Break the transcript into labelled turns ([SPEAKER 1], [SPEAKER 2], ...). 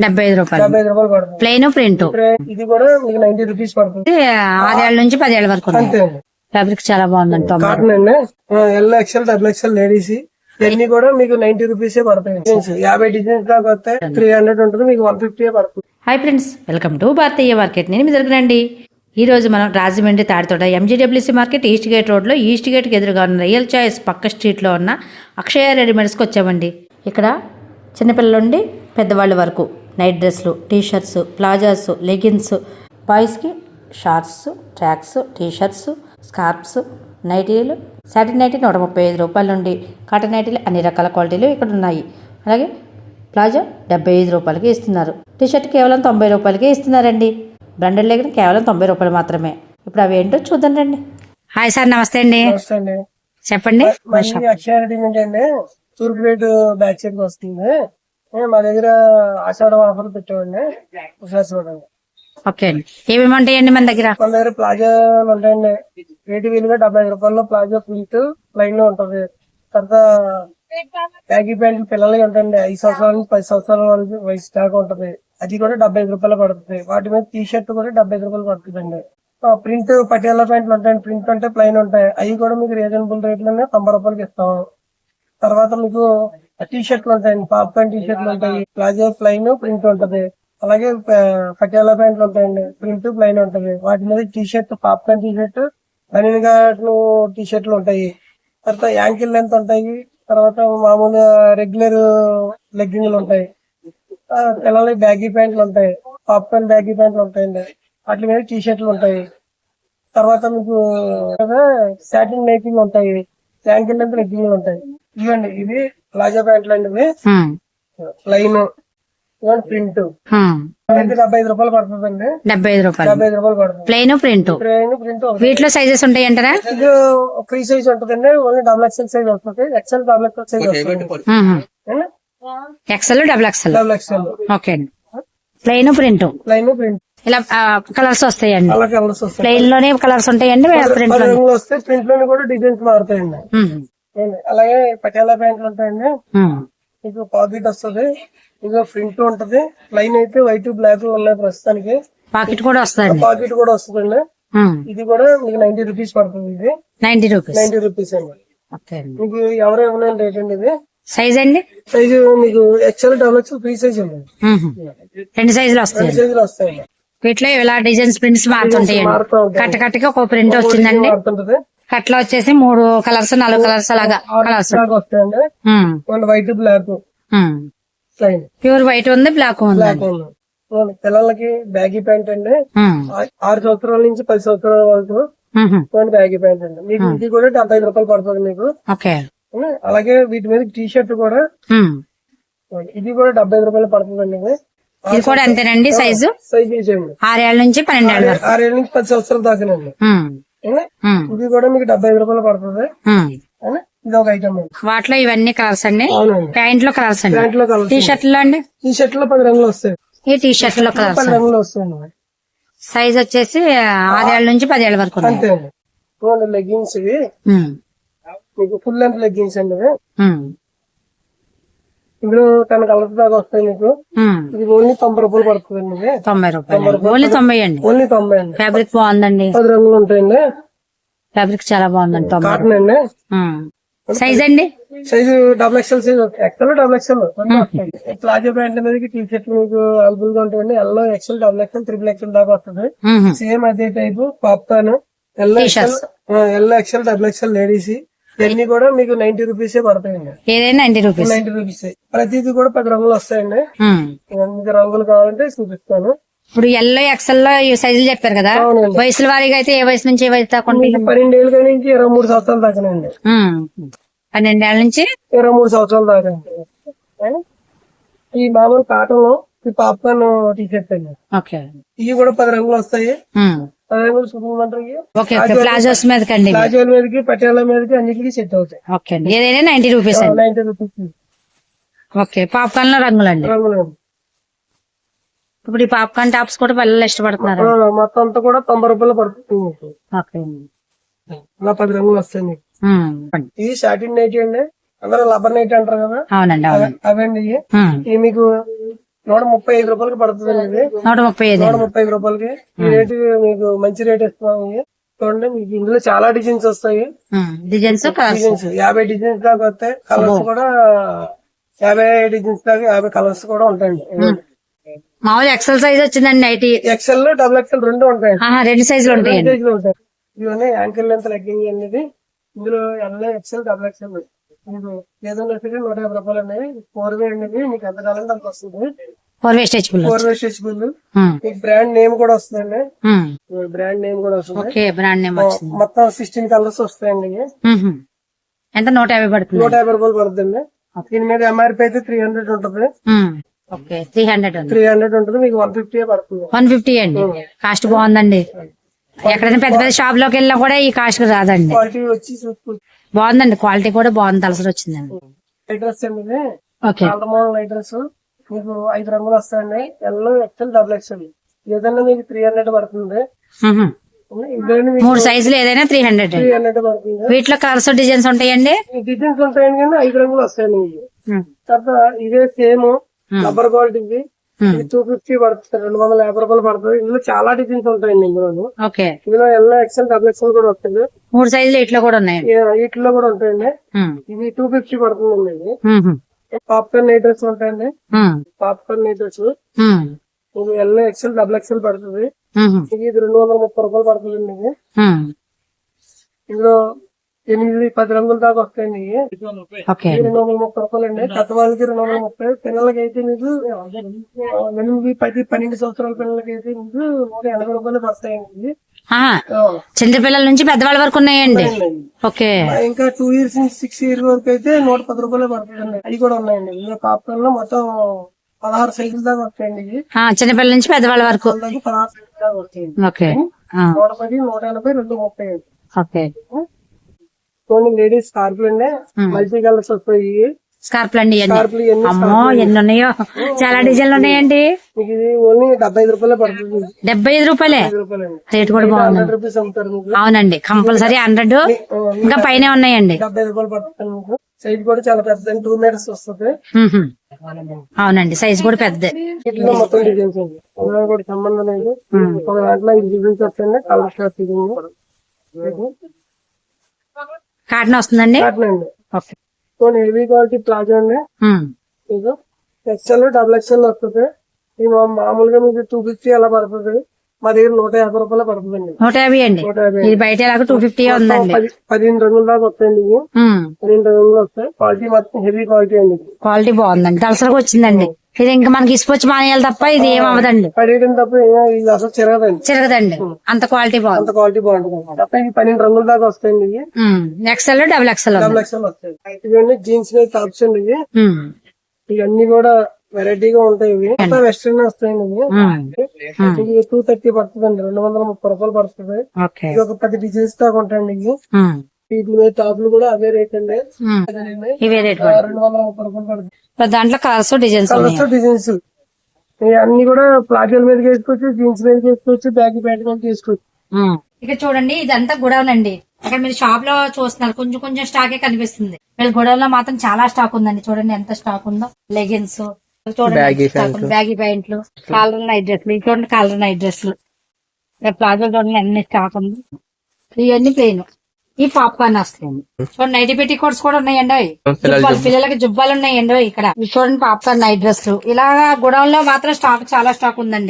[SPEAKER 1] 75 రూపాయలు
[SPEAKER 2] 75 రూపాయలు పడుతుంది.
[SPEAKER 1] Plain print.
[SPEAKER 2] ఇది కూడా మీకు 90 రూపీస్ పడుతుంది.
[SPEAKER 1] 6 ఏళ్ల నుంచి 10 ఏళ్ల వరకు
[SPEAKER 2] అంతే అండి.
[SPEAKER 1] ఫ్యాబ్రిక్ చాలా బాగుందండి.
[SPEAKER 2] కాటన్ అండి. LXL XXL లేడీస్ ఇవన్నీ కూడా మీకు 90 రూపీసే పడతాయి. 50 డిజైన్స్ దాకా వస్తాయి. 300 ఉంటుంది, మీకు 150 పడుతుంది.
[SPEAKER 1] Hi friends, welcome to Bharatiya market. నేను మీ దగ్గరండి. ఈ రోజు మనం Rajahmundry Tadithota MGWC market east gate రోడ్లో ఈస్ట్ గేట్కి ఎదురుగా ఉన్న రియల్ చాయిస్ పక్క స్ట్రీట్లో ఉన్న అక్షయ రెడీమేడ్స్కి వచ్చామండి. ఇక్కడ చిన్నపిల్లల నుండి పెద్దవాళ్ళ వరకు నైట్ డ్రెస్లు, టీషర్ట్స్, ప్లాజాస్, లెగిన్స్, బాయ్స్కి షార్ట్స్, ట్రాక్స్, టీషర్ట్స్, స్కార్ప్స్, నైటీలు, సాటిన్ నైటీ 135 రూపాయల నుండి కాటన్ నైటీలు అన్ని రకాల క్వాలిటీలు ఇక్కడ ఉన్నాయి. అలాగే ప్లాజా 75 రూపాయలకి ఇస్తున్నారు. టీషర్ట్ కేవలం 90 రూపాయలకి ఇస్తున్నారండి. బ్రాండెడ్ లెగిన్ కేవలం 90 రూపాయలు మాత్రమే. ఇప్పుడు అవి ఏంటో చూద్దాం రండి. హాయ్ సార్, నమస్తే అండి. చెప్పండి.
[SPEAKER 2] అక్షయ రెడీమేడ్ అండి, తూర్పురేటు బ్యాక్ సైడ్ వస్తుంది. మా దగ్గర ఆషాఢం ఆఫర్ పెట్టామండి.
[SPEAKER 1] ఓకే అండి, ఏమేమి ఉంటాయండి మన దగ్గర?
[SPEAKER 2] మన దగ్గర ప్లాజా ఉంటాయండి. రేటు వీలుగా 75 రూపాయల్లో ప్లాజా ప్రింట్ లైన్ లో ఉంటది. తర్వాత బ్యాగీ ప్యాంట్ పిల్లలకి ఉంటాయండి. 5 సంవత్సరాల నుంచి 10 సంవత్సరాల వరకు వయసు దాకా ఉంటది. అది కూడా 75 రూపాయలు పడుతుంది. వాటి మీద టీ షర్ట్ కూడా 75 రూపాయలు పడుతుందండి. ప్రింట్ పటియాలా ప్యాంట్లు ఉంటాయండి. ప్రింట్ అంటే ప్లైన్ ఉంటాయి. అవి కూడా మీకు రీజనబుల్ రేట్లోనే 90 రూపాయలకి ఇస్తాం. తర్వాత మీకు టీ షర్ట్లు ఉంటాయండి. పాప్కార్న్ టీ షర్ట్లు ఉంటాయి. ప్లాజా ప్లైన్ ప్రింట్ ఉంటది. అలాగే పటియాలా ప్యాంట్లు ఉంటాయండి. ప్రింట్ ప్లైన్ ఉంటది. వాటి మీద T shirt, popcorn T shirt, బనీన్ ఘాట్లు టీ షర్ట్లు ఉంటాయి. తర్వాత యాంకిల్ లెంత్ ఉంటాయి. తర్వాత మామూలుగా రెగ్యులర్ లెగ్గింగ్లు ఉంటాయి. పిల్లలకి బ్యాగీ ప్యాంట్లు ఉంటాయి. పాప్కార్న్ బ్యాగీ ప్యాంట్లు ఉంటాయండి. వాటి మీద టీ షర్ట్లు ఉంటాయి. తర్వాత మీకు సాటిన్ మేకింగ్ ఉంటాయి. యాంకిల్ లెంత్ లెగ్గింగ్లు ఉంటాయి. ఇవ్వండి, ఇది ప్లాజా ప్యాంట్లు అండి. ఇవి లైన్ ప్రింట్ 75 రూపాయలు పడుతుందండి.
[SPEAKER 1] 75 రూపాయలు
[SPEAKER 2] పడుతుంది.
[SPEAKER 1] Plain print. వీటిలో సైజెస్ ఉంటాయి అంటారా?
[SPEAKER 2] ఇది ఫ్రీ సైజ్ ఉంటుందండి. ఓన్లీ XXL సైజ్ వస్తుంది. XL XXL సైజ్ వస్తుంది.
[SPEAKER 1] XL XXL. ఓకే అండి. ప్లెయిన్ ప్రింట్ ఇలా కలర్స్ వస్తాయండి. ప్లెయిన్ లోనే కలర్స్ ఉంటాయండి. ప్రింట్
[SPEAKER 2] వస్తాయి. ప్రింట్ లోనే కూడా డిజైన్స్ మారుతాయండి. అలాగే పటియాలా ప్యాంట్లు ఉంటాయండి. మీకు పాకెట్ వస్తుంది. ఇక ప్రింట్ ఉంటది. లైన్ అయితే వైట్ బ్లాక్ ఉన్నాయి ప్రస్తుతానికి.
[SPEAKER 1] పాకెట్ కూడా వస్తుంది.
[SPEAKER 2] పాకెట్ కూడా వస్తుందండి. ఇది కూడా మీకు 90 రూపీస్ పడుతుంది. ఇది
[SPEAKER 1] 90
[SPEAKER 2] రూపీస్ అండి. మీకు ఎవరైనా రేట్ అండి. ఇది
[SPEAKER 1] సైజ్ అండి.
[SPEAKER 2] సైజు మీకు XL XXL ఫ్రీ సైజ్ ఉంది.
[SPEAKER 1] 2 సైజులు వస్తాయి. వీటిలో ఇలా డిజైన్స్ ప్రింట్స్ మారుతుంటాయండి. కట్ట కట్టకి ఒక ప్రింట్ వచ్చిందండి. కట్లో వచ్చేసి 3 కలర్స్ 4 కలర్స్ అలాగా కలర్స్
[SPEAKER 2] వస్తాయండి. వైట్ బ్లాక్
[SPEAKER 1] ప్యూర్ వైట్ ఉంది, బ్లాక్ ఉంది.
[SPEAKER 2] పిల్లలకి బ్యాగీ ప్యాంట్ అండి. 6 సంవత్సరాల నుంచి 10 సంవత్సరాల వరకు బ్యాగీ ప్యాంట్ అండి. మీకు ఇది కూడా 75 రూపాయలు పడుతుంది మీకు. అలాగే వీటి మీద టీ షర్ట్ కూడా ఇది కూడా 75 రూపాయలు పడుతుందండి.
[SPEAKER 1] ఇది కూడా అంతేనండి. సైజు 6 ఏళ్ల నుంచి 12 ఏళ్ల వరకు.
[SPEAKER 2] 6 ఏళ్ల నుంచి 10 సంవత్సరాల దాకానండి. ఇది కూడా మీకు 75 రూపాయలు పడుతుంది. ఇది ఒక ఐటమ్.
[SPEAKER 1] వాటిలో ఇవన్నీ కలర్స్ అండి. ప్యాంట్ లో కలర్స్ అండి. టీ షర్ట్ లో అండి.
[SPEAKER 2] టీ షర్ట్ లో 10 రంగులు వస్తాయి.
[SPEAKER 1] ఈ టీ షర్ట్ లో కలర్స్
[SPEAKER 2] 10 రంగులు వస్తాయండి.
[SPEAKER 1] సైజ్ వచ్చేసి 6 ఏళ్ల నుంచి 10 ఏళ్ల వరకు.
[SPEAKER 2] అంతే అండి. లెగ్గిన్స్ ఇవి మీకు ఫుల్ లెంత్ లెగ్గిన్స్ అండి. ఇందులో 10 కలర్స్ దాకా వస్తాయి మీకు. ఇది ఓన్లీ 90 రూపాయలు పడుతుందండి.
[SPEAKER 1] 90 రూపాయలు. ఓన్లీ 90 అండి.
[SPEAKER 2] ఓన్లీ 90 అండి.
[SPEAKER 1] ఫ్యాబ్రిక్ బాగుందండి.
[SPEAKER 2] 10 రంగులు ఉంటాయండి.
[SPEAKER 1] ఫ్యాబ్రిక్ చాలా బాగుందండి.
[SPEAKER 2] కాటన్ అండి.
[SPEAKER 1] సైజ్ అండి.
[SPEAKER 2] Size XXL size. XL XXL. Palazzo ప్యాంట్ల మీదకి టీ షర్ట్ మీకు అవైలబుల్ గా ఉంటాయండి. ఎల్లో XL XXL XXL దాకా వస్తుంది. సేమ్ అదే type popcorn XL XXL ladies ఇవన్నీ కూడా మీకు 90 రూపీసే పడతాయండి.
[SPEAKER 1] ఏదైనా 90
[SPEAKER 2] రూపీస్. ప్రతిదీ కూడా 10 రంగులు వస్తాయండి. మీకు రంగులు కావాలంటే చూపిస్తాను.
[SPEAKER 1] ఇప్పుడు ఎల్లో XL లో ఈ సైజులు చెప్పారు కదా. వయసుల వారీగా అయితే ఏ వయసు నుంచి ఏ వయసు దాకా?
[SPEAKER 2] 12 ఏళ్ళ నుంచి 23 సంవత్సరాల దాకానండి.
[SPEAKER 1] 12 ఏళ్ల నుంచి
[SPEAKER 2] 23 సంవత్సరాల దాకా. ఈ మామూలు కాటన్ లో ఈ పాప్కార్న్ టీ షర్ట్ అండి. ఇవి కూడా 10 రంగులు వస్తాయి. 10 రంగులు చూపించమంటారు.
[SPEAKER 1] ప్లాజోస్ మీదకండి.
[SPEAKER 2] ప్లాజోల మీదకి పటియాలా మీదకి అన్నిటికీ సెట్ అవుతాయి.
[SPEAKER 1] ఏదైనా 90 రూపీస్.
[SPEAKER 2] 90 రూపీస్.
[SPEAKER 1] ఓకే. పాప్కార్న్ లో రంగులండి. ఇప్పుడు ఈ పాప్కార్న్ టాప్స్ కూడా పిల్లలు ఇష్టపడుతున్నారు.
[SPEAKER 2] మొత్తం అంతా కూడా 90 రూపాయలు పడుతుంది. ఇలా 10 రంగులు వస్తాయి. ఇది సాటిన్ నైటీ అండి. అందరూ రబ్బర్ నైట్ అంటారు కదా.
[SPEAKER 1] అవునండి.
[SPEAKER 2] అవండి. ఇవి మీకు 135 రూపాయలకి పడుతుంది ఇది.
[SPEAKER 1] 135
[SPEAKER 2] 135 రూపాయలకి ఈ రేటు మీకు మంచి రేట్ ఇస్తున్నాం ఇది. చూడండి మీకు ఇందులో చాలా డిజైన్స్ వస్తాయి.
[SPEAKER 1] డిజైన్స్
[SPEAKER 2] డిజైన్స్ 50 డిజైన్స్ దాకా వస్తాయి. కలర్స్ కూడా 50 డిజైన్స్ దాకా 50 కలర్స్ కూడా ఉంటాయండి.
[SPEAKER 1] మామూలు ఎక్సెల్ సైజ్ వచ్చిందండి నైటీ.
[SPEAKER 2] ఎక్సెల్ డబుల్ ఎక్సెల్ రెండు ఉంటాయి.
[SPEAKER 1] 2 సైజులు ఉంటాయండి.
[SPEAKER 2] సైజులు ఉంటాయి. ఇవన్నీ యాంకిల్ లెంత్ లెగ్గింగ్ అనేది ఇందులో ఎల్ ఎక్సెల్ డబుల్ ఎక్సెల్ మీకు ఏదైనా సరే 150 రూపాయలు అనేది 4 అనేది మీకు ఎంత కావాలంటే అంత వస్తుంది.
[SPEAKER 1] 4 స్ట్రెచబుల్.
[SPEAKER 2] 4 స్ట్రెచబుల్ మీకు బ్రాండ్ నేమ్ కూడా వస్తుందండి. బ్రాండ్ నేమ్ కూడా వస్తుంది.
[SPEAKER 1] ఓకే, బ్రాండ్ నేమ్ వచ్చింది.
[SPEAKER 2] మొత్తం 16 కలర్స్ వస్తాయండి.
[SPEAKER 1] ఎంత 150 పడుతుంది?
[SPEAKER 2] 150 రూపాయలు పడుతుంది. దీని మీద ఎంఆర్పీ అయితే 300 ఉంటుంది.
[SPEAKER 1] ఓకే, 300 ఉంది.
[SPEAKER 2] 300 ఉంటుంది. మీకు 150 పడుతుంది.
[SPEAKER 1] 150 అండి. కాస్ట్ బాగుందండి. ఎక్కడైనా పెద్ద పెద్ద షాప్ లోకి వెళ్ళినా కూడా ఈ కాస్ట్ రాదండి.
[SPEAKER 2] క్వాలిటీ వచ్చి చూసుకోవచ్చు.
[SPEAKER 1] బాగుందండి, క్వాలిటీ కూడా బాగుంది. తలసరి వచ్చిందండి.
[SPEAKER 2] లైట్ డ్రెస్ అండి.
[SPEAKER 1] ఓకే,
[SPEAKER 2] చాలా మోడల్ లైట్ డ్రెస్ మీకు 5 రంగులు వస్తాయండి. ఎల్ ఎక్సెల్ డబుల్ ఎక్సెల్ ఏదైనా మీకు 300 పడుతుంది. ఇదేనా మీకు
[SPEAKER 1] 3 సైజులు ఏదైనా 300.
[SPEAKER 2] 300 పడుతుంది.
[SPEAKER 1] వీటిలో కలర్స్ డిజైన్స్ ఉంటాయండి.
[SPEAKER 2] డిజైన్స్ ఉంటాయండి కానీ 5 రంగులు వస్తాయండి. తర్వాత ఇదే సేమ్ రబ్బర్ క్వాలిటీ ఇది 250 పడుతుంది. 250 రూపాయలు పడుతుంది. ఇందులో చాలా డిజైన్స్ ఉంటాయండి.
[SPEAKER 1] ఓకే,
[SPEAKER 2] ఇందులో ఎల్ ఎక్సెల్ డబుల్ ఎక్సెల్ కూడా వస్తుంది.
[SPEAKER 1] 3 సైజులు ఇట్లా కూడా ఉన్నాయండి.
[SPEAKER 2] వీటిలో కూడా ఉంటాయండి. ఇది 250 పడుతుంది. ఇది పాప్కార్న్ నైట్ డ్రెస్ ఉంటాయండి. పాప్కార్న్ నైట్ డ్రెస్ ఇది ఎల్ ఎక్సెల్ డబుల్ ఎక్సెల్ పడుతుంది. ఇది 230 రూపాయలు పడుతుంది. ఇది ఇందులో 8-10 రంగుల దాకా వస్తాయండి.
[SPEAKER 1] ఓకే,
[SPEAKER 2] 230 రూపాయలు అండి. పెద్దవాళ్ళకి 230. పిల్లలకి అయితే మీకు 8-10-12 సంవత్సరాల పిల్లలకి అయితే మీకు 180 రూపాయలు పడతాయండి.
[SPEAKER 1] చిన్న పిల్లల నుంచి పెద్దవాళ్ళ వరకు ఉన్నాయండి. ఓకే,
[SPEAKER 2] ఇంకా 2 years నుంచి 6 years వరకు అయితే 110 రూపాయలు పడుతుందండి. అవి కూడా ఉన్నాయండి. ఇందులో పాప్కార్న్ లో మొత్తం 16 సైజుల దాకా వస్తాయండి.
[SPEAKER 1] చిన్నపిల్లల నుంచి పెద్దవాళ్ళ వరకు
[SPEAKER 2] 16 సైజుల దాకా వస్తాయండి.
[SPEAKER 1] ఓకే,
[SPEAKER 2] 110, 180, 230.
[SPEAKER 1] ఓకే.
[SPEAKER 2] కొన్ని లేడీస్ స్కార్పులు అండి. మల్టీ కలర్స్ వస్తాయి.
[SPEAKER 1] స్కార్పులు అండి ఇవన్నీ.
[SPEAKER 2] స్కార్పులు ఇవన్నీ
[SPEAKER 1] అమ్మో, ఎన్ని ఉన్నాయో, చాలా డిజైన్లు ఉన్నాయండి.
[SPEAKER 2] మీకు ఇది ఓన్లీ 75 రూపాయలే పడుతుంది.
[SPEAKER 1] 75 రూపాయలే.
[SPEAKER 2] 5 రూపాయలండి.
[SPEAKER 1] రేట్ కూడా బాగుంది.
[SPEAKER 2] 100 రూపీస్ అమ్ముతారు మీకు.
[SPEAKER 1] అవునండి, కంపల్సరీ 100 ఇంకా పైన ఉన్నాయండి.
[SPEAKER 2] 75 రూపాయలు పడుతుంది మీకు. సైజ్ కూడా చాలా పెద్ద 2 meters వస్తుంది.
[SPEAKER 1] అవునండి, సైజ్ కూడా పెద్ద.
[SPEAKER 2] వీటిలో మొత్తం డిజైన్స్ అండి. అందులో కూడా సంబంధం లేదు. ఒక దాంట్లో 5 డిజైన్స్ వస్తాయండి. కలర్ షార్ట్
[SPEAKER 1] కాటన్ వస్తుందండి.
[SPEAKER 2] అండి. కొన్ని హెవీ క్వాలిటీ ప్లాజో అండి. మీకు ఎక్సెల్ డబుల్ ఎక్సెల్ వస్తుంది. ఇది మామూలుగా మీకు 250 అలా పడుతుంది. మా దగ్గర 150 రూపాయలు పడుతుందండి.
[SPEAKER 1] 150 అండి.
[SPEAKER 2] 150.
[SPEAKER 1] ఇది బయట ఎలాగో 250 ఉందండి.
[SPEAKER 2] 15 రంగుల దాకా వస్తాయండి. 15 రంగులు వస్తాయి. క్వాలిటీ మొత్తం హెవీ క్వాలిటీ అండి.
[SPEAKER 1] క్వాలిటీ బాగుందండి, తలసరిగా వచ్చిందండి. ఇది ఇంకా మనకి ఇసుకొచ్చి మానేయాలి తప్ప ఇది ఏం అవ్వదండి.
[SPEAKER 2] పడేయడం తప్ప ఇది అసలు
[SPEAKER 1] చిరగదండి. అంత క్వాలిటీ బాగుంది.
[SPEAKER 2] అంత క్వాలిటీ బాగుంటుంది. తప్ప ఇది 12 రంగుల దాకా వస్తాయండి.
[SPEAKER 1] XL double XL
[SPEAKER 2] double XL వస్తాయి. ఇవన్నీ జీన్స్ టాప్స్ అండి. ఇవన్నీ కూడా వెరైటీగా ఉంటాయి. ఇవి వెస్ట్రన్ వస్తాయండి. ఇది 230 పడుతుందండి. 230 రూపాయలు పడుతుంది. ఇది ఒక 10 డిజైన్స్ దాకా ఉంటాయండి. వీటి మీద టాప్లు కూడా అవే రేట్ అండి.
[SPEAKER 1] ఇవే రేట్
[SPEAKER 2] 230 రూపాయలు పడుతుంది.
[SPEAKER 1] దాంట్లో కలర్స్ డిజైన్స్
[SPEAKER 2] డిజైన్స్ అన్ని కూడా ప్లాజోల మీద వేసుకోవచ్చు, జీన్స్ మీద వేసుకోవచ్చు, బ్యాగ్ ప్యాంట్ మీద వేసుకోవచ్చు.
[SPEAKER 1] ఇక చూడండి, ఇదంతా గుడౌన్ అండి. అక్కడ మీరు షాప్ లో చూస్తున్నారు, కొంచెం కొంచెం స్టాకే కనిపిస్తుంది. వీళ్ళ గుడౌన్ లో మాత్రం చాలా స్టాక్ ఉందండి. చూడండి ఎంత స్టాక్ ఉందో. లెగిన్స్ చూడండి, బ్యాగీ ప్యాంట్లు, కాలర్ నైట్ డ్రెస్లు, చూడండి కాలర్ నైట్ డ్రెస్లు, ప్లాజో చూడండి అన్ని స్టాక్ ఉంది. ఇవన్నీ ప్లెయిన్. ఈ పాప్కార్న్ వస్తాయండి. చూడండి నైటీ పెట్టి కోట్స్ కూడా ఉన్నాయండి. అవి పిల్లలకి జుబ్బాలు ఉన్నాయండి. ఇక్కడ చూడండి పాప్కార్న్ నైట్ డ్రెస్లు. ఇలాగా గుడౌన్ లో మాత్రం స్టాక్ చాలా స్టాక్ ఉందండి.